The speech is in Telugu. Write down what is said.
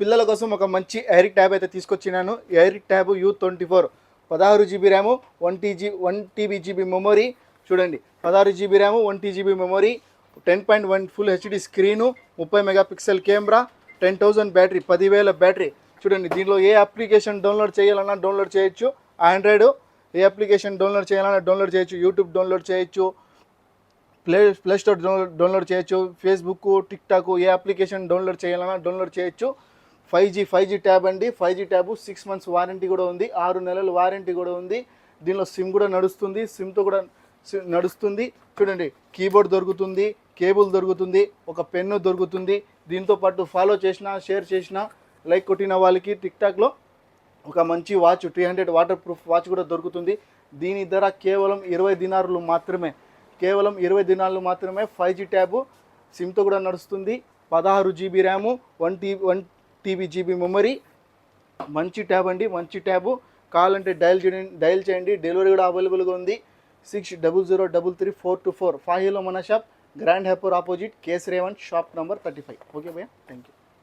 పిల్లల కోసం ఒక మంచి ఎయిర్ ట్యాబ్ అయితే తీసుకొచ్చినాను. Air tab U24 16 GB RAM 1 TB memory. చూడండి 16 GB RAM 1 TB memory, 10.1 full HD screen, 30 megapixel camera, 10,000 battery, 10,000 battery. చూడండి దీనిలో ఏ అప్లికేషన్ డౌన్లోడ్ చేయాలన్నా డౌన్లోడ్ చేయొచ్చు. ఆండ్రాయిడ్ ఏ అప్లికేషన్ డౌన్లోడ్ చేయాలన్నా డౌన్లోడ్ చేయొచ్చు. యూట్యూబ్ డౌన్లోడ్ చేయొచ్చు, ప్లే స్టోర్ డౌన్లోడ్ చేయొచ్చు, ఫేస్బుక్, టిక్టాక్ ఏ అప్లికేషన్ డౌన్లోడ్ చేయాలన్నా డౌన్లోడ్ చేయొచ్చు. 5G ట్యాబ్ అండి. 5G ట్యాబ్ 6 months వారంటీ కూడా ఉంది, 6 నెలల వారంటీ కూడా ఉంది. దీనిలో సిమ్ కూడా నడుస్తుంది, సిమ్తో కూడా నడుస్తుంది. చూడండి కీబోర్డ్ దొరుకుతుంది, కేబుల్ దొరుకుతుంది, ఒక పెన్ను దొరుకుతుంది. దీంతో పాటు ఫాలో చేసిన, షేర్ చేసిన, లైక్ కొట్టిన వాళ్ళకి టిక్టాక్లో ఒక మంచి వాచ్ 300 వాటర్ ప్రూఫ్ వాచ్ కూడా దొరుకుతుంది. దీని ధర కేవలం 20 దినార్లు మాత్రమే. కేవలం 20 దినాలు మాత్రమే. 5G ట్యాబ్ సిమ్తో కూడా నడుస్తుంది, 16 GB ర్యాము, 1 TB మెమరీ. మంచి ట్యాబ్ అండి, మంచి ట్యాబు. కావాలంటే డయల్ చేయండి. డెలివరీ కూడా అవైలబుల్గా ఉంది. 60033424 ఫాహిలో మన shop, grand hyper opposite, Kesari 1 shop number 35. Okay భయ్యా, థ్యాంక్ యూ.